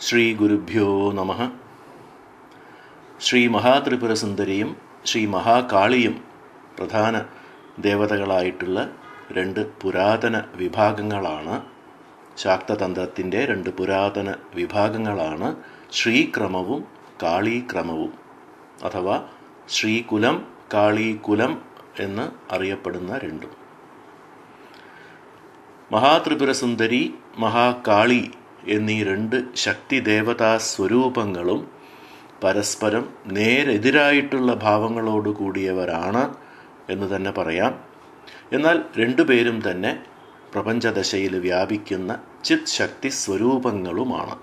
ശ്രീ ഗുരുഭ്യോ നമഃ. ശ്രീ മഹാത്രിപുരസുന്ദരിയും ശ്രീ മഹാകാളിയും പ്രധാന ദേവതകളായിട്ടുള്ള രണ്ട് പുരാതന വിഭാഗങ്ങളാണ്. ശാക്തതന്ത്രത്തിൻ്റെ രണ്ട് പുരാതന വിഭാഗങ്ങളാണ് ശ്രീക്രമവും കാളീക്രമവും, അഥവാ ശ്രീകുലം കാളീകുലം എന്ന് അറിയപ്പെടുന്ന രണ്ടും. മഹാത്രിപുരസുന്ദരി, മഹാകാളി എന്നീ രണ്ട് ശക്തി ദേവതാ സ്വരൂപങ്ങളും പരസ്പരം നേരെതിരായിട്ടുള്ള ഭാവങ്ങളോട് കൂടിയവരാണ് എന്ന് തന്നെ പറയാം. എന്നാൽ രണ്ടുപേരും തന്നെ പ്രപഞ്ചദശയിൽ വ്യാപിക്കുന്ന ചിത് ശക്തി സ്വരൂപങ്ങളുമാണ്.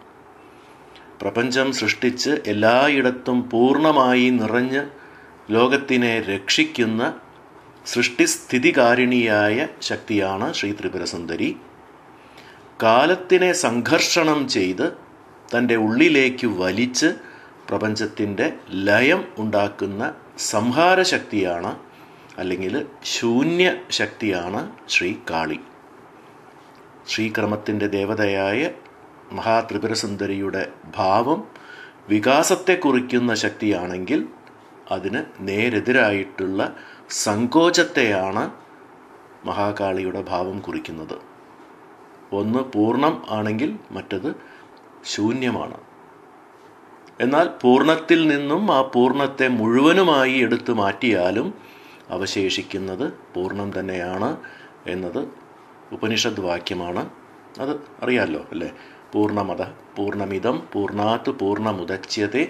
പ്രപഞ്ചം സൃഷ്ടിച്ച് എല്ലായിടത്തും പൂർണ്ണമായി നിറഞ്ഞ് ലോകത്തിനെ രക്ഷിക്കുന്ന സൃഷ്ടിസ്ഥിതികാരിണിയായ ശക്തിയാണ് ശ്രീ ത്രിപുരസുന്ദരി. കാലത്തിനെ സംഘർഷണം ചെയ്ത് തൻ്റെ ഉള്ളിലേക്ക് വലിച്ച് പ്രപഞ്ചത്തിൻ്റെ ലയം ഉണ്ടാക്കുന്ന സംഹാരശക്തിയാണ്, അല്ലെങ്കിൽ ശൂന്യ ശക്തിയാണ് ശ്രീ കാളി. ശ്രീക്രമത്തിൻ്റെ ദേവതയായ മഹാത്രിപുരസുന്ദരിയുടെ ഭാവം വികാസത്തെ കുറിക്കുന്ന ശക്തിയാണെങ്കിൽ അതിന് നേരെതിരായിട്ടുള്ള സങ്കോചത്തെയാണ് മഹാകാളിയുടെ ഭാവം കുറിക്കുന്നത്. ഒന്ന് പൂർണ്ണം ആണെങ്കിൽ മറ്റത് ശൂന്യമാണ്. എന്നാൽ പൂർണ്ണത്തിൽ നിന്നും ആ പൂർണ്ണത്തെ മുഴുവനുമായി എടുത്തു മാറ്റിയാലും അവശേഷിക്കുന്നത് പൂർണ്ണം തന്നെയാണ് എന്നത് ഉപനിഷദ് വാക്യമാണ്. അത് അറിയാമല്ലോ അല്ലേ? പൂർണ്ണമത പൂർണ്ണമിദം പൂർണ്ണാത് പൂർണ്ണമുദച്യത്തെ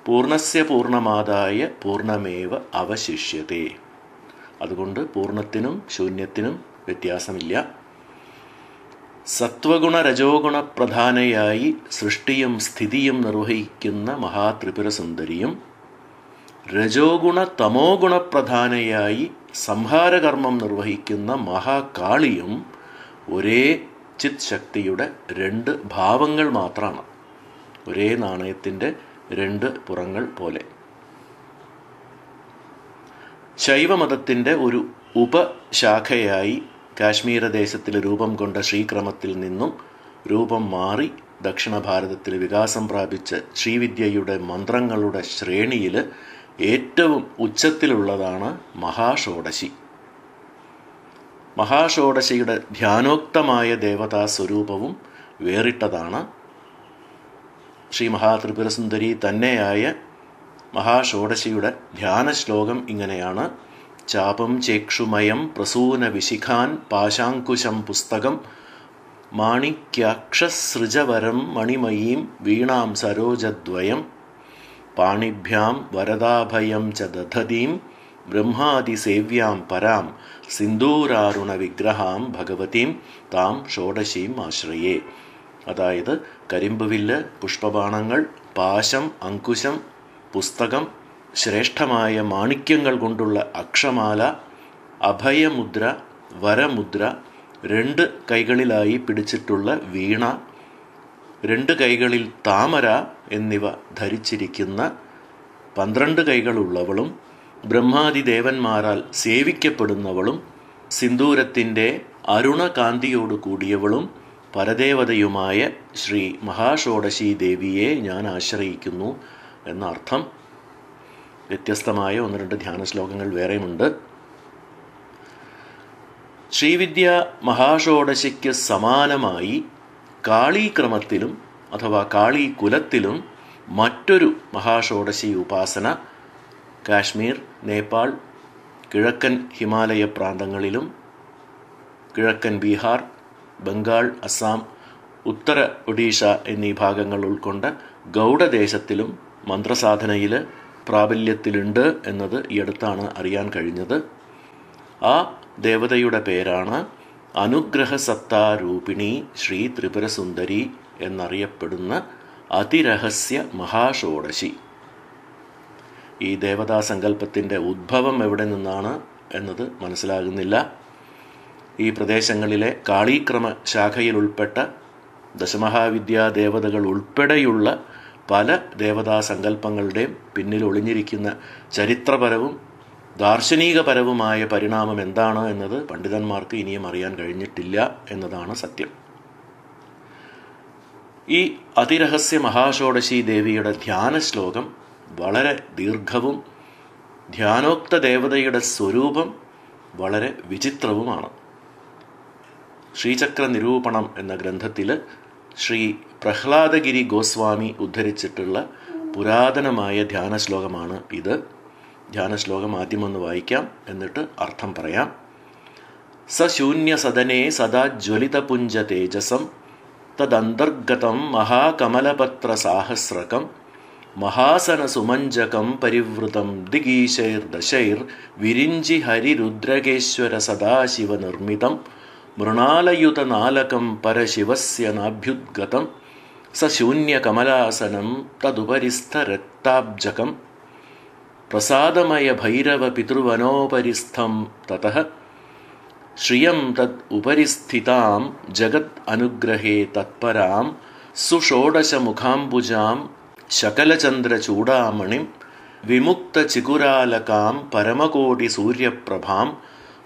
പൂർണ്ണസ്യ പൂർണ്ണമാദായ പൂർണ്ണമേവ അവശിഷ്യത്തെ. അതുകൊണ്ട് പൂർണ്ണത്തിനും ശൂന്യത്തിനും വ്യത്യാസമില്ല. സത്വഗുണ രജോഗുണ പ്രധാനയായി സൃഷ്ടിയും സ്ഥിതിയും നിർവഹിക്കുന്ന മഹാത്രിപുരസുന്ദരിയും രജോഗുണ തമോ ഗുണപ്രധാനയായി സംഹാരകർമ്മം നിർവഹിക്കുന്ന മഹാകാളിയും ഒരേ ചിത് ശക്തിയുടെ രണ്ട് ഭാവങ്ങൾ മാത്രമാണ്, ഒരേ നാണയത്തിൻ്റെ രണ്ട് പുറങ്ങൾ പോലെ. ശൈവമതത്തിൻ്റെ ഒരു ഉപശാഖയായി കാശ്മീര ദേശത്തിൽ രൂപം കൊണ്ട ശ്രീക്രമത്തിൽ നിന്നും രൂപം മാറി ദക്ഷിണ ഭാരതത്തിൽ വികാസം പ്രാപിച്ച ശ്രീവിദ്യയുടെ മന്ത്രങ്ങളുടെ ശ്രേണിയിൽ ഏറ്റവും ഉച്ചത്തിലുള്ളതാണ് മഹാഷോഡശി. മഹാഷോഡശിയുടെ ധ്യാനോക്തമായ ദേവതാ സ്വരൂപവും വേറിട്ടതാണ്. ശ്രീ മഹാത്രിപുരസുന്ദരി തന്നെയായ മഹാഷോഡശിയുടെ ധ്യാന ശ്ലോകം ഇങ്ങനെയാണ്: ചാപം ചേക്ഷുമയം പ്രസൂന വിശിഖാൻ പാശാങ്കുശം പുസ്തകം മാണിക്യാക്ഷസൃജവരം മണിമയീം വീണാം സരോജദ്വയം പാണിഭ്യാം വരദാഭയം ച ദധതീം ബ്രഹ്മാതിസേവ്യാം പരാം സിന്ദൂരാരുണ വിഗ്രഹാം ഭഗവതീം താം ഷോഡശീം ആശ്രയേ. അതായത് കരിമ്പുവില്ല്, പുഷ്പബാണങ്ങൾ, പാശം, അങ്കുശം, പുസ്തകം, ശ്രേഷ്ഠമായ മാണിക്യങ്ങൾ കൊണ്ടുള്ള അക്ഷമാല, അഭയമുദ്ര, വരമുദ്ര, രണ്ട് കൈകളിലായി പിടിച്ചിട്ടുള്ള വീണ, രണ്ട് കൈകളിൽ താമര എന്നിവ ധരിച്ചിരിക്കുന്ന 12 കൈകളുള്ളവളും ബ്രഹ്മാദിദേവന്മാരാൽ സേവിക്കപ്പെടുന്നവളും സിന്ദൂരത്തിൻ്റെ അരുണകാന്തിയോട് കൂടിയവളും പരദേവതയുമായ ശ്രീ മഹാഷോഡശി ദേവിയെ ഞാൻ ആശ്രയിക്കുന്നു എന്നർത്ഥം. വ്യത്യസ്തമായ 1-2 ധ്യാന ശ്ലോകങ്ങൾ വേറെയുമുണ്ട്. ശ്രീവിദ്യ മഹാഷോഡശിക്ക് സമാനമായി കാളീക്രമത്തിലും അഥവാ കാളീകുലത്തിലും മറ്റൊരു മഹാഷോഡശി ഉപാസന കാശ്മീർ, നേപ്പാൾ, കിഴക്കൻ ഹിമാലയ പ്രാന്തങ്ങളിലും കിഴക്കൻ ബീഹാർ, ബംഗാൾ, അസാം, ഉത്തര ഒഡീഷ എന്നീ ഭാഗങ്ങൾ ഉൾക്കൊണ്ട ഗൗഡദേശത്തിലും മന്ത്രസാധനയിൽ പ്രാബല്യത്തിലുണ്ട് എന്നത് ഈ അടുത്താണ് അറിയാൻ കഴിഞ്ഞത്. ആ ദേവതയുടെ പേരാണ് അനുഗ്രഹസത്താരൂപിണി ശ്രീ ത്രിപുരസുന്ദരി എന്നറിയപ്പെടുന്ന അതിരഹസ്യ മഹാഷോഡശി. ഈ ദേവതാ സങ്കല്പത്തിൻ്റെ ഉദ്ഭവം എവിടെ നിന്നാണ് എന്നത് മനസ്സിലാകുന്നില്ല. ഈ പ്രദേശങ്ങളിലെ കാളീക്രമ ശാഖയിൽ ഉൾപ്പെട്ട ദശമഹാവിദ്യാ ദേവതകൾ ഉൾപ്പെടെയുള്ള പല ദേവതാ സങ്കല്പങ്ങളുടെയും പിന്നിൽ ഒളിഞ്ഞിരിക്കുന്ന ചരിത്രപരവും ദാർശനികപരവുമായ പരിണാമം എന്താണ് എന്നത് പണ്ഡിതന്മാർക്ക് ഇനിയും അറിയാൻ കഴിഞ്ഞിട്ടില്ല എന്നതാണ് സത്യം. ഈ അതിരഹസ്യ മഹാഷോഡശി ദേവിയുടെ ധ്യാന ശ്ലോകം വളരെ ദീർഘവും ധ്യാനോക്ത ദേവതയുടെ സ്വരൂപം വളരെ വിചിത്രവുമാണ്. ശ്രീചക്ര നിരൂപണം എന്ന ഗ്രന്ഥത്തിൽ ശ്രീ പ്രഹ്ലാദഗിരി ഗോസ്വാമി ഉദ്ധരിച്ചിട്ടുള്ള പുരാതനമായ ധ്യാന ശ്ലോകമാണ് ഇത്. ധ്യാന ശ്ലോകം ആദ്യമൊന്ന് വായിക്കാം, എന്നിട്ട് അർത്ഥം പറയാം. സശൂന്യ സദനേ സദാ ജ്വലിത പുഞ്ച തേജസം തദന്തർഗതം മഹാകമലപത്ര സാഹസ്രകം മഹാസന സുമഞ്ജകം പരിവൃതം ദിഗീശൈർദശൈർ വിരിഞ്ചി ഹരിരുദ്രകേശ്വര സദാശിവ നിർമ്മിതം മൃണാലയുത നാലകം പരശിവസ്യ നാഭ്യുദ്ഗതം സശൂന്യകമലാസനം തദുപരിസ്ഥരക്താബ്ജകം പ്രസാദമയ ഭൈരവ പിതൃവനോപരിസ്ഥം തതഃ ശ്രിയം തദ് ഉപരിസ്ഥിതാം ജഗത് അനുഗ്രഹേ തത്പരാം സുഷോഡശമുഖാംബുജാം ശകലചന്ദ്രചൂടാമണിം വിമുക്തചികുരാലകാം പരമകോടി സൂര്യപ്രഭാം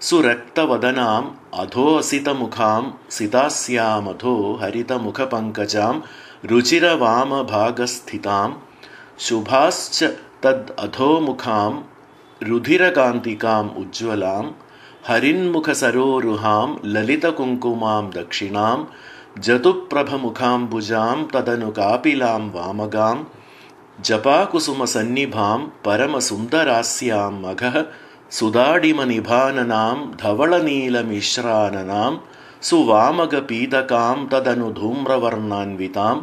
സുരക്തവദനാം അധോസിതമുഖാം സിതാസ്യാമധോ ഹരിതമുഖപങ്കജാം രുചിരവാമഭാഗസ്ഥിതാം ശുഭാശ്ച തദ് അധോമുഖാം രുധിരകാന്തികാം ഉജ്ജ്വലാം ഹരിന്മുഖസരോരുഹാം ലലിതകുങ്കുമാം ദക്ഷിണാം ജതുപ്രഭമുഖാംബുജാം തദനു കാപിലാം വാമകാം ജപാകുസുമസന്നിഭാം പരമസുന്ദരാസ്യാം മഖഃ സുദാഡിമനിഭാനനാം ധവളനീലമിശ്രാനനാം സുവാമകപീതകാം തദനു ധൂമ്രവർണ്ണാൻവിതാം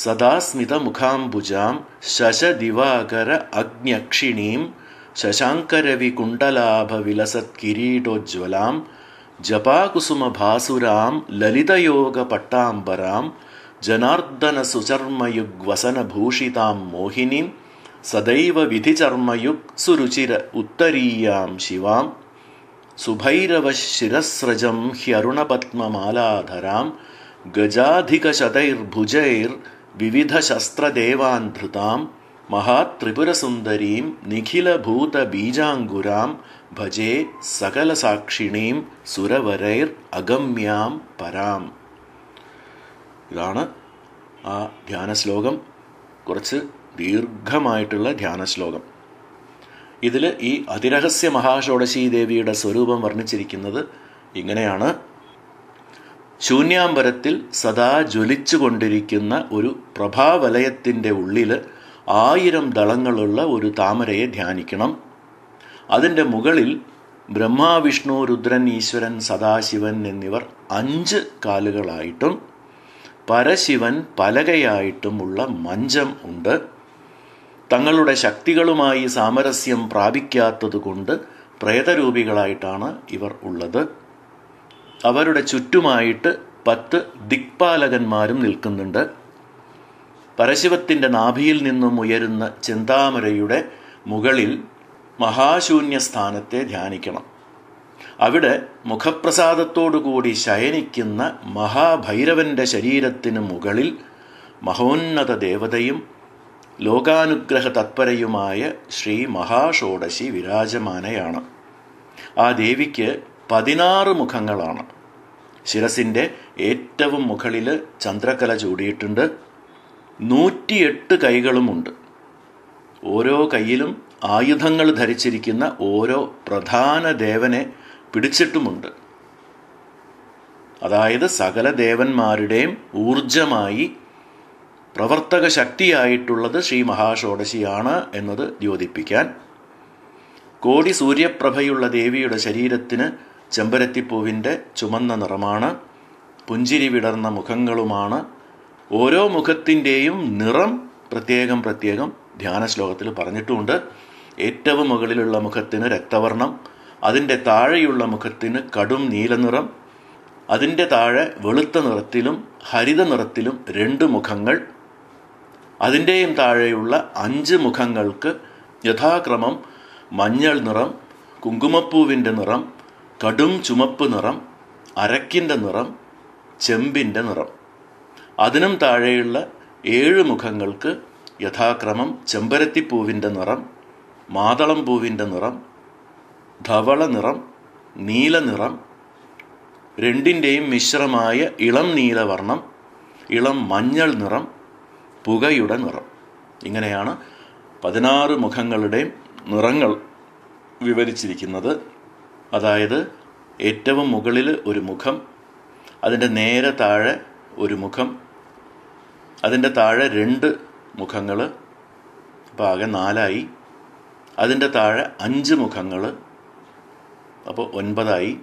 സദാ സ്മിതമുഖാംബുജാം ശശദിവാകര അഗ്ന്യക്ഷിണീം ശശാങ്കരവികുണ്ടലാഭവിലസത്കിരീടോജ്വലാം ജപാകുസുമഭാസുരാം ലലിതയോഗപട്ടാംബരാം ജനാർദ്ദനസുചർമ്മയുഗ്വസനഭൂഷിതാം മോഹിനീം സദൈവ വിധിചർമ്മയുഗ് സുരുചിര ഉത്തരീയാം ശിവാം സുഭൈരവശ്ശിരസ്രജം ഹ്യരുണപത്മമാലാധരാം ഗജാധികശതൈർഭുജൈർ വിവിധശസ്ത്രദേവാൻ ധൃതാം മഹാത്രിപുരസുന്ദരീം നിഖിലഭൂതബീജാങ്കുരാം ഭജേ സകലസാക്ഷിണീം സുരവരൈർ അഗമ്യാം പരാം. ഇതാണ് ആ ധ്യാനശ്ലോകം. കുറച്ച് ദീർഘമായിട്ടുള്ള ധ്യാനശ്ലോകം. ഇതിൽ ഈ അതിരഹസ്യ മഹാഷോഡശി ദേവിയുടെ സ്വരൂപം വർണ്ണിച്ചിരിക്കുന്നത് ഇങ്ങനെയാണ്. ശൂന്യാംബരത്തിൽ സദാ ജ്വലിച്ചുകൊണ്ടിരിക്കുന്ന ഒരു പ്രഭാവലയത്തിൻ്റെ ഉള്ളിൽ 1000 ദളങ്ങളുള്ള ഒരു താമരയെ ധ്യാനിക്കണം. അതിൻ്റെ മുകളിൽ ബ്രഹ്മ, വിഷ്ണു, രുദ്രൻ, ഈശ്വരൻ, സദാശിവൻ എന്നിവർ 5 കാലുകളായിട്ടും പരശിവൻ പലകയായിട്ടുമുള്ള മഞ്ചം ഉണ്ട്. തങ്ങളുടെ ശക്തികളുമായി സാമരസ്യം പ്രാപിക്കാത്തതുകൊണ്ട് പ്രേതരൂപികളായിട്ടാണ് ഇവർ ഉള്ളത്. അവരുടെ ചുറ്റുമായിട്ട് 10 ദിക്പാലകന്മാരും നിൽക്കുന്നുണ്ട്. പരശിവത്തിൻ്റെ നാഭിയിൽ നിന്നും ഉയരുന്ന ചെന്താമരയുടെ മുകളിൽ മഹാശൂന്യസ്ഥാനത്തെ ധ്യാനിക്കണം. അവിടെ മുഖപ്രസാദത്തോടുകൂടി ശയനിക്കുന്ന മഹാഭൈരവന്റെ ശരീരത്തിന് മുകളിൽ മഹോന്നത ദേവതയും ലോകാനുഗ്രഹ തത്പരയുമായ ശ്രീ മഹാഷോഡശി വിരാജമാനയാണ്. ആ ദേവിക്ക് 16 മുഖങ്ങളാണ്. ശിരസിൻ്റെ ഏറ്റവും മുകളിൽ ചന്ദ്രക്കല ചൂടിയിട്ടുണ്ട്. 108 കൈകളുമുണ്ട്. ഓരോ കൈയിലും ആയുധങ്ങൾ ധരിച്ചിരിക്കുന്ന ഓരോ പ്രധാന ദേവനെ പിടിച്ചിട്ടുമുണ്ട്. അതായത് സകല ദേവന്മാരുടെയും ഊർജമായി പ്രവർത്തക ശക്തിയായിട്ടുള്ളത് ശ്രീ മഹാഷോഡശിയാണ് എന്നത് ദ്യോതിപ്പിക്കാൻ. കോടി സൂര്യപ്രഭയുള്ള ദേവിയുടെ ശരീരത്തിന് ചെമ്പരത്തിപ്പൂവിൻ്റെ ചുമന്ന നിറമാണ്. പുഞ്ചിരി വിടർന്ന മുഖങ്ങളുമാണ്. ഓരോ മുഖത്തിൻ്റെയും നിറം പ്രത്യേകം പ്രത്യേകം ധ്യാനശ്ലോകത്തിൽ പറഞ്ഞിട്ടുമുണ്ട്. ഏറ്റവും മുകളിലുള്ള മുഖത്തിന് രക്തവർണം, അതിൻ്റെ താഴെയുള്ള മുഖത്തിന് കടും നീലനിറം, അതിൻ്റെ താഴെ വെളുത്ത നിറത്തിലും ഹരിത നിറത്തിലും 2 മുഖങ്ങൾ, അതിൻ്റെയും താഴെയുള്ള 5 മുഖങ്ങൾക്ക് യഥാക്രമം മഞ്ഞൾ നിറം, കുങ്കുമപ്പൂവിൻ്റെ നിറം, കടും ചുമപ്പ് നിറം, അരക്കിൻ്റെ നിറം, ചെമ്പിൻ്റെ നിറം. അതിനും താഴെയുള്ള 7 മുഖങ്ങൾക്ക് യഥാക്രമം ചെമ്പരത്തിപ്പൂവിൻ്റെ നിറം, മാതളം പൂവിൻ്റെ നിറം, ധവള നിറം, നീലനിറം, രണ്ടിൻ്റെയും മിശ്രമായ ഇളം നീലവർണം, ഇളം മഞ്ഞൾ നിറം, പുകയുടെ നിറം. ഇങ്ങനെയാണ് 16 മുഖങ്ങളുടെയും നിറങ്ങൾ വിവരിച്ചിരിക്കുന്നത്. അതായത് ഏറ്റവും മുകളിൽ ഒരു മുഖം, അതിൻ്റെ നേരെ താഴെ ഒരു മുഖം, അതിൻ്റെ താഴെ 2 മുഖങ്ങൾ, അപ്പോൾ ആകെ 4ആയി. അതിൻ്റെ താഴെ 5 മുഖങ്ങൾ, അപ്പോൾ 9ആയി.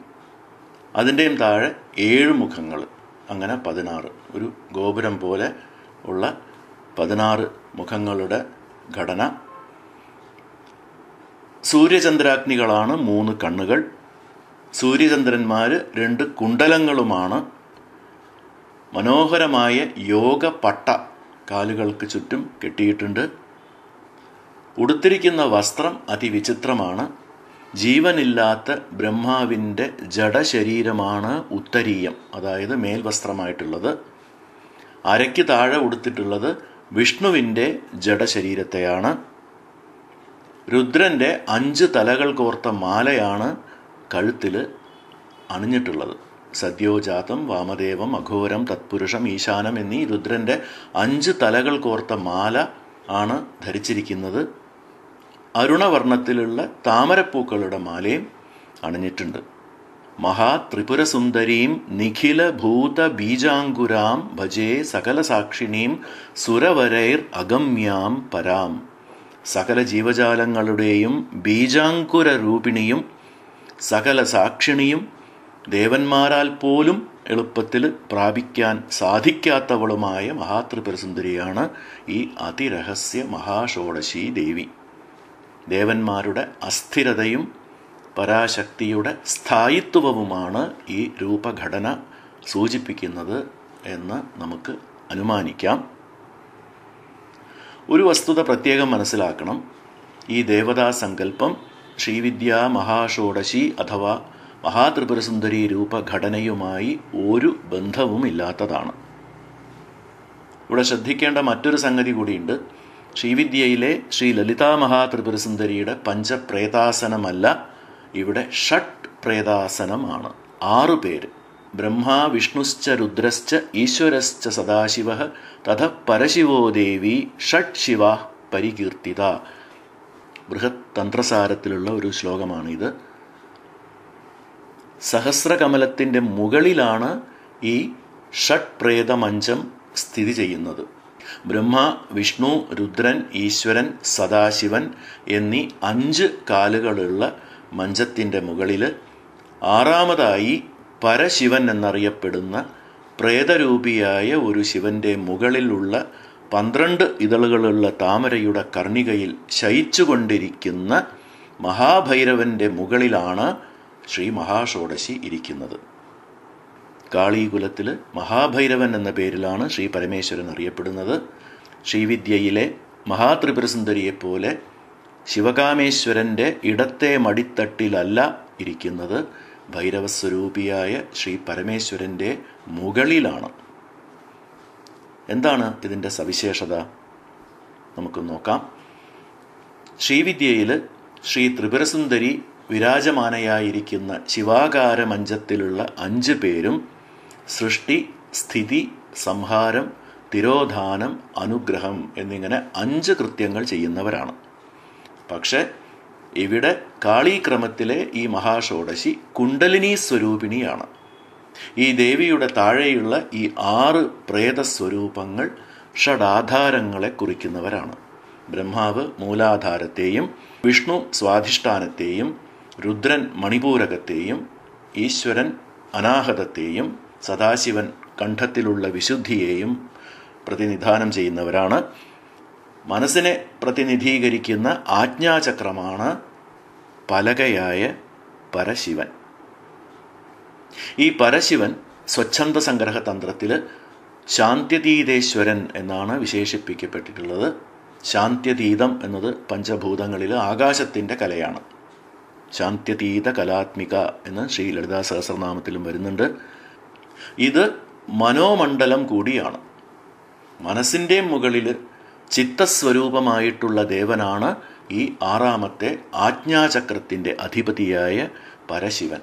അതിൻ്റെയും താഴെ 7 മുഖങ്ങൾ, അങ്ങനെ 16. ഒരു ഗോപുരം പോലെ ഉള്ള 16 മുഖങ്ങളുടെ ഘടന. സൂര്യചന്ദ്രാഗ്നികളാണ് 3 കണ്ണുകൾ. സൂര്യചന്ദ്രന്മാർ 2 കുണ്ടലങ്ങളുമാണ്. മനോഹരമായ യോഗ പട്ട കാലുകൾക്ക് ചുറ്റും കെട്ടിയിട്ടുണ്ട്. ഉടുത്തിരിക്കുന്ന വസ്ത്രം അതിവിചിത്രമാണ്. ജീവനില്ലാത്ത ബ്രഹ്മാവിൻ്റെ ജഡശരീരമാണ് ഉത്തരീയം, അതായത് മേൽവസ്ത്രമായിട്ടുള്ളത്. അരയ്ക്ക് താഴെ ഉടുത്തിട്ടുള്ളത് വിഷ്ണുവിൻ്റെ ജഡശരീരത്തെയാണ്. രുദ്രൻ്റെ 5 തലകൾ കോർത്ത മാലയാണ് കഴുത്തിൽ അണിഞ്ഞിട്ടുള്ളത്. സദ്യോജാതം, വാമദേവം, അഘോരം, തത്പുരുഷം, ഈശാനം എന്നീ രുദ്രൻ്റെ 5 തലകൾ കോർത്ത മാല ആണ് ധരിച്ചിരിക്കുന്നത്. അരുണവർണ്ണത്തിലുള്ള താമരപ്പൂക്കളുടെ മാലയും അണിഞ്ഞിട്ടുണ്ട്. മഹാത്രിപുരസുന്ദരീം നിഖില ഭൂത ബീജാങ്കുരാം ഭജേ സകല സാക്ഷിണീം സുരവരൈർ അഗമ്യാം പരാം. സകല ജീവജാലങ്ങളുടെയും ബീജാങ്കുര രൂപിണിയും സകല സാക്ഷിണിയും ദേവന്മാരാൽ പോലും എളുപ്പത്തിൽ പ്രാപിക്കാൻ സാധിക്കാത്തവളുമായ മഹാത്രിപുരസുന്ദരിയാണ് ഈ അതിരഹസ്യ മഹാഷോഡശി ദേവി. ദേവന്മാരുടെ അസ്ഥിരതയും പരാശക്തിയുടെ സ്ഥായിത്വവുമാണ് ഈ രൂപഘടന സൂചിപ്പിക്കുന്നത് എന്ന് നമുക്ക് അനുമാനിക്കാം. ഒരു വസ്തുത പ്രത്യേകം മനസ്സിലാക്കണം. ഈ ദേവതാ സങ്കല്പം ശ്രീവിദ്യാ മഹാഷോഡശി അഥവാ മഹാത്രിപുരസുന്ദരി രൂപഘടനയുമായി ഒരു ബന്ധവുമില്ലാത്തതാണ്. ഇവിടെ ശ്രദ്ധിക്കേണ്ട മറ്റൊരു സംഗതി കൂടിയുണ്ട്. ശ്രീവിദ്യയിലെ ശ്രീ ലളിതാ മഹാത്രിപുരസുന്ദരിയുടെ പഞ്ചപ്രേതാസനമല്ല, ഇവിടെ ഷട്ട് പ്രേതാസനമാണ്. 6 പേര്. ബ്രഹ്മാ വിഷ്ണുശ്ച രുദ്രശ്ച ഈശ്വരശ്ച സദാശിവ തഥ പരശിവോ ദേവി ഷട്ട് ശിവ പരികീർത്തിത. ബൃഹത് തന്ത്രസാരത്തിലുള്ള ഒരു ശ്ലോകമാണിത്. സഹസ്രകമലത്തിൻ്റെ മുകളിലാണ് ഈ ഷട്ട് പ്രേതമഞ്ചം സ്ഥിതി ചെയ്യുന്നത്. ബ്രഹ്മ, വിഷ്ണു, രുദ്രൻ, ഈശ്വരൻ, സദാശിവൻ എന്നീ 5 കാലുകളുള്ള മഞ്ചത്തിൻ്റെ മുകളിൽ 6ാമതായി പരശിവൻ എന്നറിയപ്പെടുന്ന പ്രേതരൂപിയായ ഒരു ശിവന്റെ മുകളിലുള്ള 12 ഇതളുകളുള്ള താമരയുടെ കർണികയിൽ ശയിച്ചുകൊണ്ടിരിക്കുന്ന മഹാഭൈരവന്റെ മുകളിലാണ് ശ്രീ മഹാഷോഡശി ഇരിക്കുന്നത്. കാളീകുലത്തിൽ മഹാഭൈരവൻ എന്ന പേരിലാണ് ശ്രീ പരമേശ്വരൻ അറിയപ്പെടുന്നത്. ശ്രീവിദ്യയിലെ മഹാത്രിപുരസുന്ദരിയെപ്പോലെ ശിവകാമേശ്വരൻ്റെ ഇടത്തെ മടിത്തട്ടിലല്ല ഇരിക്കുന്നത്, ഭൈരവസ്വരൂപിയായ ശ്രീ പരമേശ്വരൻ്റെ മുകളിലാണ്. എന്താണ് ഇതിൻ്റെ സവിശേഷത? നമുക്ക് നോക്കാം. ശ്രീവിദ്യയിൽ ശ്രീ ത്രിപുരസുന്ദരി വിരാജമാനയായിരിക്കുന്ന ശിവാകാര മഞ്ചത്തിലുള്ള 5 പേരും സൃഷ്ടി, സ്ഥിതി, സംഹാരം, തിരോധാനം, അനുഗ്രഹം എന്നിങ്ങനെ 5 കൃത്യങ്ങൾ ചെയ്യുന്നവരാണ്. പക്ഷെ ഇവിടെ കാളീക്രമത്തിലെ ഈ മഹാഷോഡശി കുണ്ടലിനി സ്വരൂപിണിയാണ്. ഈ ദേവിയുടെ താഴെയുള്ള ഈ 6 പ്രേതസ്വരൂപങ്ങൾ ഷഡാധാരങ്ങളെ കുറിക്കുന്നവരാണ്. ബ്രഹ്മാവ് മൂലാധാരത്തെയും, വിഷ്ണു സ്വാധിഷ്ഠാനത്തെയും, രുദ്രൻ മണിപൂരകത്തെയും, ഈശ്വരൻ അനാഹതത്തെയും, സദാശിവൻ കണ്ഠത്തിലുള്ള വിശുദ്ധിയെയും പ്രതിനിധാനം ചെയ്യുന്നവരാണ്. മനസ്സിനെ പ്രതിനിധീകരിക്കുന്ന ആജ്ഞാചക്രമാണ് പലകയായ പരശിവൻ. ഈ പരശിവൻ സ്വച്ഛന്ദ സംഗ്രഹ തന്ത്രത്തിൽ ശാന്ത്യതീതേശ്വരൻ എന്നാണ് വിശേഷിപ്പിക്കപ്പെട്ടിട്ടുള്ളത്. ശാന്ത്യതീതം എന്നത് പഞ്ചഭൂതങ്ങളിൽ ആകാശത്തിൻ്റെ കലയാണ്. ശാന്ത്യതീത കലാത്മിക എന്ന് ശ്രീ ലളിതാ സഹസ്രനാമത്തിലും വരുന്നുണ്ട്. ഇത് മനോമണ്ഡലം കൂടിയാണ്. മനസ്സിൻ്റെ മുകളിൽ ചിത്തസ്വരൂപമായിട്ടുള്ള ദേവനാണ് ഈ 6ാമത്തെ ആജ്ഞാചക്രത്തിൻ്റെ അധിപതിയായ പരശിവൻ.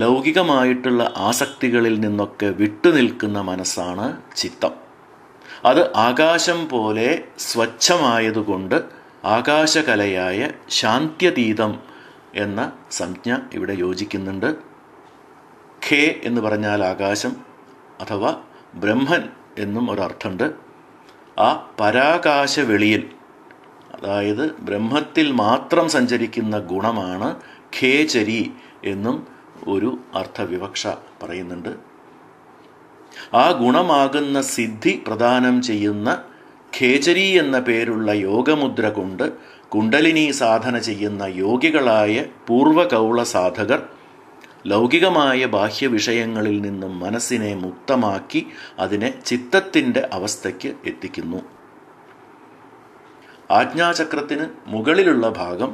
ലൗകികമായിട്ടുള്ള ആസക്തികളിൽ നിന്നൊക്കെ വിട്ടുനിൽക്കുന്ന മനസ്സാണ് ചിത്തം. അത് ആകാശം പോലെ സ്വച്ഛമായതുകൊണ്ട് ആകാശകലയായ ശാന്ത്യതീതം എന്ന സംജ്ഞ ഇവിടെ യോജിക്കുന്നുണ്ട്. ഖേ എന്ന് പറഞ്ഞാൽ ആകാശം അഥവാ ബ്രഹ്മൻ എന്നും ഒരർത്ഥമുണ്ട്. ആ പരാകാശ വെളിയിൽ, അതായത് ബ്രഹ്മത്തിൽ മാത്രം സഞ്ചരിക്കുന്ന ഗുണമാണ് ഖേചരി എന്നും ഒരു അർത്ഥവിവക്ഷ പറയുന്നുണ്ട്. ആ ഗുണമാകുന്ന സിദ്ധി പ്രദാനം ചെയ്യുന്ന ഖേചരി എന്ന പേരുള്ള യോഗമുദ്ര കൊണ്ട് കുണ്ടലിനി സാധന ചെയ്യുന്ന യോഗികളായ പൂർവകൗള സാധകർ ലൗകികമായ ബാഹ്യവിഷയങ്ങളിൽ നിന്നും മനസ്സിനെ മുക്തമാക്കി അതിനെ ചിത്തത്തിൻ്റെ അവസ്ഥയ്ക്ക് എത്തിക്കുന്നു. ആജ്ഞാചക്രത്തിന് മുകളിലുള്ള ഭാഗം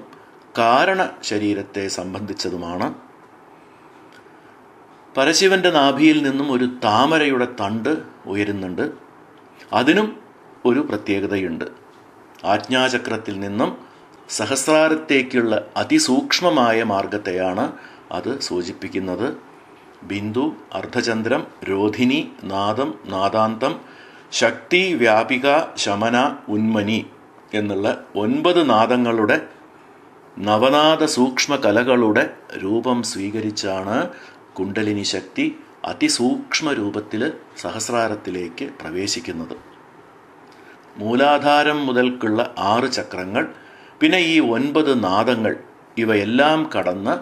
കാരണ ശരീരത്തെ സംബന്ധിച്ചതുമാണ്. പരശിവന്റെ നാഭിയിൽ നിന്നും ഒരു താമരയുടെ തണ്ട് ഉയരുന്നുണ്ട്. അതിനും ഒരു പ്രത്യേകതയുണ്ട്. ആജ്ഞാചക്രത്തിൽ നിന്നും സഹസ്രാരത്തേക്കുള്ള അതിസൂക്ഷ്മമായ മാർഗത്തെയാണ് അത് സൂചിപ്പിക്കുന്നത്. ബിന്ദു, അർദ്ധചന്ദ്രം, രോധിനി, നാദം, നാദാന്തം, ശക്തി, വ്യാപിക, ശമന, ഉന്മനി എന്നുള്ള 9 നാദങ്ങളുടെ നവനാദ സൂക്ഷ്മ കലകളുടെ രൂപം സ്വീകരിച്ചാണ് കുണ്ടലിനി ശക്തി അതിസൂക്ഷ്മ രൂപത്തിൽ സഹസ്രാരത്തിലേക്ക് പ്രവേശിക്കുന്നത്. മൂലാധാരം മുതൽക്കുള്ള 6 ചക്രങ്ങൾ, പിന്നെ ഈ 9 നാദങ്ങൾ, ഇവയെല്ലാം കടന്ന്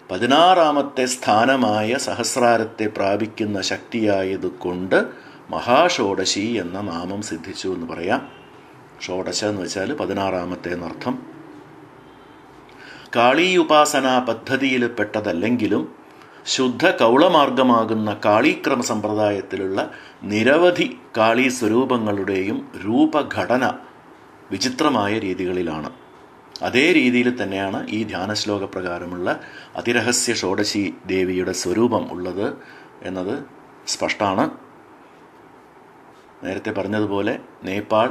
16ാമത്തെ സ്ഥാനമായ സഹസ്രാരത്തെ പ്രാപിക്കുന്ന ശക്തിയായതുകൊണ്ട് മഹാഷോഡശി എന്ന നാമം സിദ്ധിച്ചു എന്ന് പറയാം. ഷോഡശ എന്ന് വെച്ചാൽ 16ാമത്തെ എന്നർത്ഥം. കാളീ ഉപാസനാ പദ്ധതിയിൽ പെട്ടതല്ലെങ്കിലും ശുദ്ധ കൗളമാർഗമാകുന്ന കാളീക്രമ സമ്പ്രദായത്തിലുള്ള നിരവധി കാളീ സ്വരൂപങ്ങളുടെയും രൂപഘടന വിചിത്രമായ രീതികളിലാണ്. അതേ രീതിയിൽ തന്നെയാണ് ഈ ധ്യാനശ്ലോക പ്രകാരമുള്ള അതിരഹസ്യ ഷോഡശി ദേവിയുടെ സ്വരൂപം ഉള്ളത് എന്നത് സ്പഷ്ടമാണ്. നേരത്തെ പറഞ്ഞതുപോലെ നേപ്പാൾ,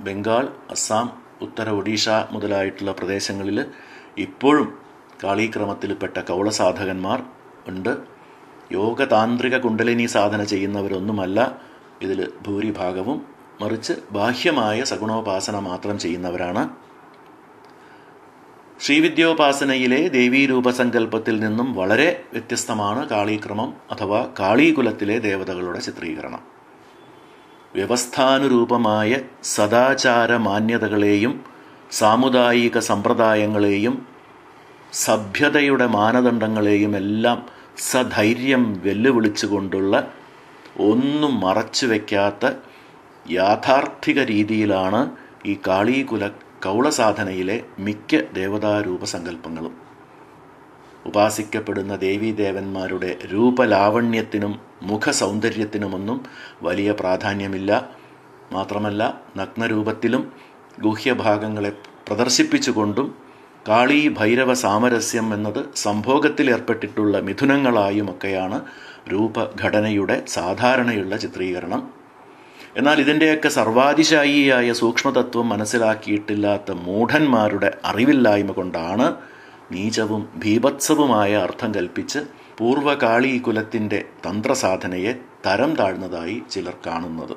ബംഗാൾ, അസ്സാം, ഉത്തര ഒഡീഷ മുതലായിട്ടുള്ള പ്രദേശങ്ങളിൽ ഇപ്പോഴും കാളീക്രമത്തിൽപ്പെട്ട കൗളസാധകന്മാർ ഉണ്ട്. യോഗതാന്ത്രിക കുണ്ടലിനി സാധന ചെയ്യുന്നവരൊന്നുമല്ല ഇതിൽ ഭൂരിഭാഗവും, മറിച്ച് ബാഹ്യമായ സഗുണോപാസന മാത്രം ചെയ്യുന്നവരാണ്. ശ്രീവിദ്യോപാസനയിലെ ദേവീരൂപസങ്കല്പത്തിൽ നിന്നും വളരെ വ്യത്യസ്തമാണ് കാളീക്രമം അഥവാ കാളീകുലത്തിലെ ദേവതകളുടെ ചിത്രീകരണം. വ്യവസ്ഥാനുരൂപമായ സദാചാര മാന്യതകളെയും സാമുദായിക സമ്പ്രദായങ്ങളെയും സഭ്യതയുടെ മാനദണ്ഡങ്ങളെയും എല്ലാം സധൈര്യം വെല്ലുവിളിച്ചുകൊണ്ടുള്ള, ഒന്നും മറച്ചു വയ്ക്കാത്ത യാഥാർത്ഥിക രീതിയിലാണ് ഈ കാളീകുല കൗളസാധനയിലെ മിക്ക ദേവതാരൂപസങ്കല്പങ്ങളും. ഉപാസിക്കപ്പെടുന്ന ദേവീദേവന്മാരുടെ രൂപലാവണ്യത്തിനും മുഖസൗന്ദര്യത്തിനുമൊന്നും വലിയ പ്രാധാന്യമില്ല. മാത്രമല്ല, നഗ്നരൂപത്തിലും ഗുഹ്യഭാഗങ്ങളെ പ്രദർശിപ്പിച്ചുകൊണ്ടും കാളീ ഭൈരവ സാമരസ്യം എന്നത് സംഭോഗത്തിലേർപ്പെട്ടിട്ടുള്ള മിഥുനങ്ങളായുമൊക്കെയാണ് രൂപഘടനയുടെ സാധാരണയുള്ള ചിത്രീകരണം. എന്നാൽ ഇതിൻ്റെയൊക്കെ സർവാതിശായിയായ സൂക്ഷ്മതത്വം മനസ്സിലാക്കിയിട്ടില്ലാത്ത മൂഢന്മാരുടെ അറിവില്ലായ്മ കൊണ്ടാണ് നീചവും ഭീഭത്സവുമായ അർത്ഥം കൽപ്പിച്ച് പൂർവകാളീ കുലത്തിൻ്റെ തന്ത്രസാധനയെ തരം താഴ്ന്നതായി ചിലർ കാണുന്നത്.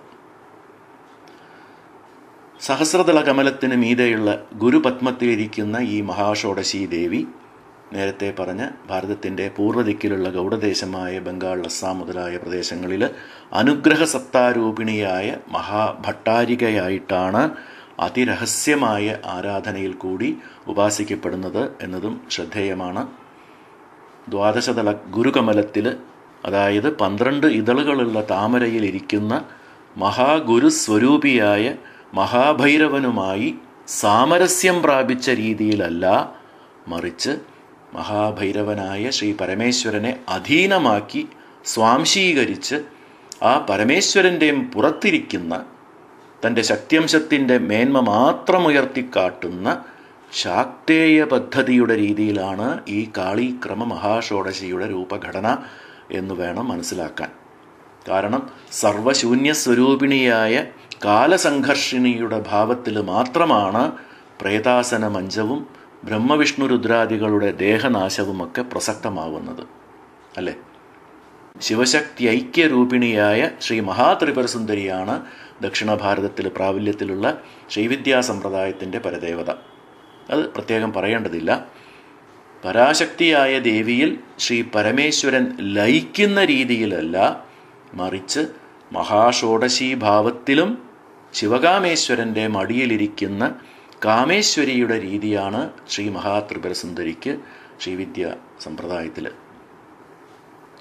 സഹസ്രദള കമലത്തിന് മീതെയുള്ള ഗുരുപത്മത്തിലിരിക്കുന്ന ഈ മഹാഷോഡശി ദേവി നേരത്തെ പറഞ്ഞ ഭാരതത്തിൻ്റെ പൂർവ്വദിക്കിലുള്ള ഗൗഡദേശമായ ബംഗാൾ, അസ്സാം മുതലായ പ്രദേശങ്ങളിൽ അനുഗ്രഹസത്താരൂപിണിയായ മഹാഭട്ടാരികയായിട്ടാണ് അതിരഹസ്യമായ ആരാധനയിൽ കൂടി ഉപാസിക്കപ്പെടുന്നത് എന്നതും ശ്രദ്ധേയമാണ്. ദ്വാദശതല ഗുരുകമലത്തിൽ, അതായത് 12 ഇതളുകളുള്ള താമരയിലിരിക്കുന്ന മഹാഗുരുസ്വരൂപിയായ മഹാഭൈരവനുമായി സാമരസ്യം പ്രാപിച്ച രീതിയിലല്ല, മറിച്ച് മഹാഭൈരവനായ ശ്രീ പരമേശ്വരനെ അധീനമാക്കി സ്വാംശീകരിച്ച് ആ പരമേശ്വരൻ്റെയും പുറത്തിരിക്കുന്ന തൻ്റെ ശക്തിയംശത്തിൻ്റെ മേന്മ മാത്രം ഉയർത്തിക്കാട്ടുന്ന ശാക്തേയ പദ്ധതിയുടെ രീതിയിലാണ് ഈ കാളീക്രമ മഹാഷോഡശിയുടെ രൂപഘടന എന്ന് വേണം മനസ്സിലാക്കാൻ. കാരണം സർവശൂന്യസ്വരൂപിണിയായ കാലസംഘർഷിണിയുടെ ഭാവത്തിൽ മാത്രമാണ് പ്രേതാസന മഞ്ചവും ബ്രഹ്മവിഷ്ണു രുദ്രാദികളുടെ ദേഹനാശവുമൊക്കെ പ്രസക്തമാവുന്നത് അല്ലേ? ശിവശക്തി ഐക്യരൂപിണിയായ ശ്രീ മഹാത്രിപുരസുന്ദരിയാണ് ദക്ഷിണ ഭാരതത്തിൽ പ്രാബല്യത്തിലുള്ള ശ്രീവിദ്യാ സമ്പ്രദായത്തിൻ്റെ പരദേവത. അത് പ്രത്യേകം പറയേണ്ടതില്ല. പരാശക്തിയായ ദേവിയിൽ ശ്രീ പരമേശ്വരൻ ലയിക്കുന്ന രീതിയിലല്ല, മറിച്ച് മഹാഷോഡശീഭാവത്തിലും ശിവകാമേശ്വരൻ്റെ മടിയിലിരിക്കുന്ന കാമേശ്വരിയുടെ രീതിയാണ് ശ്രീ മഹാത്രിപുരസുന്ദരിക്ക് ശ്രീവിദ്യ സമ്പ്രദായത്തിൽ.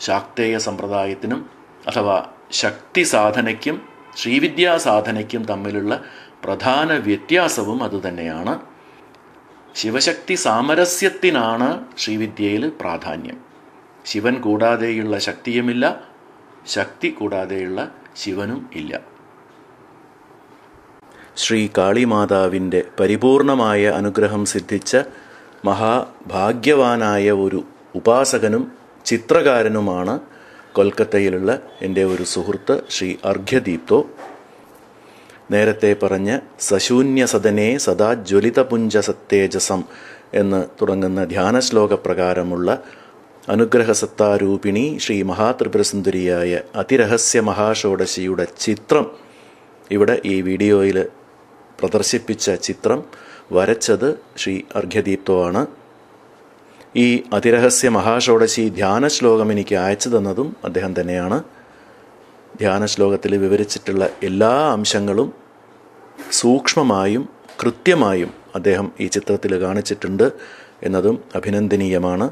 ശാക്തേയ സമ്പ്രദായത്തിനും അഥവാ ശക്തി സാധനയ്ക്കും ശ്രീവിദ്യാ സാധനയ്ക്കും തമ്മിലുള്ള പ്രധാന വ്യത്യാസവും അതുതന്നെയാണ്. ശിവശക്തി സാമരസ്യത്തിനാണ് ശ്രീവിദ്യയിൽ പ്രാധാന്യം. ശിവൻ കൂടാതെയുള്ള ശക്തിയുമില്ല, ശക്തി കൂടാതെയുള്ള ശിവനും ഇല്ല. ശ്രീ കാളിമാതാവിൻ്റെ പരിപൂർണമായ അനുഗ്രഹം സിദ്ധിച്ച മഹാഭാഗ്യവാനായ ഒരു ഉപാസകനും ചിത്രകാരനുമാണ് കൊൽക്കത്തയിലുള്ള എൻ്റെ ഒരു സുഹൃത്ത് ശ്രീ അർഘ്യദീപ്തോ. നേരത്തെ പറഞ്ഞ സശൂന്യ സദനേ സദാ ജ്വലിതപുഞ്ച സത്തേജസം എന്ന് തുടങ്ങുന്ന ധ്യാനശ്ലോകപ്രകാരമുള്ള അനുഗ്രഹസത്താരൂപിണി ശ്രീ മഹാത്രിപുരസുന്ദരിയായ അതിരഹസ്യ മഹാഷോഡശിയുടെ ചിത്രം ഇവിടെ ഈ വീഡിയോയിൽ പ്രദർശിപ്പിച്ച ചിത്രം വരച്ചത് ശ്രീ അർഘ്യദീപ്തോ ആണ്. ഈ അതിരഹസ്യ മഹാഷോഡശി ധ്യാനശ്ലോകം എനിക്ക് അയച്ചു തന്നതും അദ്ദേഹം തന്നെയാണ്. ധ്യാനശ്ലോകത്തിൽ വിവരിച്ചിട്ടുള്ള എല്ലാ അംശങ്ങളും സൂക്ഷ്മമായും കൃത്യമായും അദ്ദേഹം ഈ ചിത്രത്തിൽ കാണിച്ചിട്ടുണ്ട് എന്നതും അഭിനന്ദനീയമാണ്.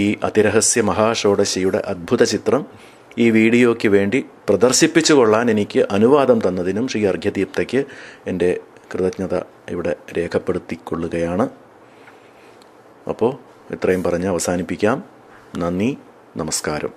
ഈ അതിരഹസ്യ മഹാഷോഡശിയുടെ അദ്ഭുത ചിത്രം ഈ വീഡിയോയ്ക്ക് വേണ്ടി പ്രദർശിപ്പിച്ചു കൊള്ളാൻ എനിക്ക് അനുവാദം തന്നതിനും ശ്രീ അർഘ്യദീപ്തയ്ക്ക് എൻ്റെ കൃതജ്ഞത ഇവിടെ രേഖപ്പെടുത്തിക്കൊള്ളുകയാണ്. അപ്പോൾ ഇത്രയും പറഞ്ഞ് അവസാനിപ്പിക്കാം. നന്ദി, നമസ്കാരം.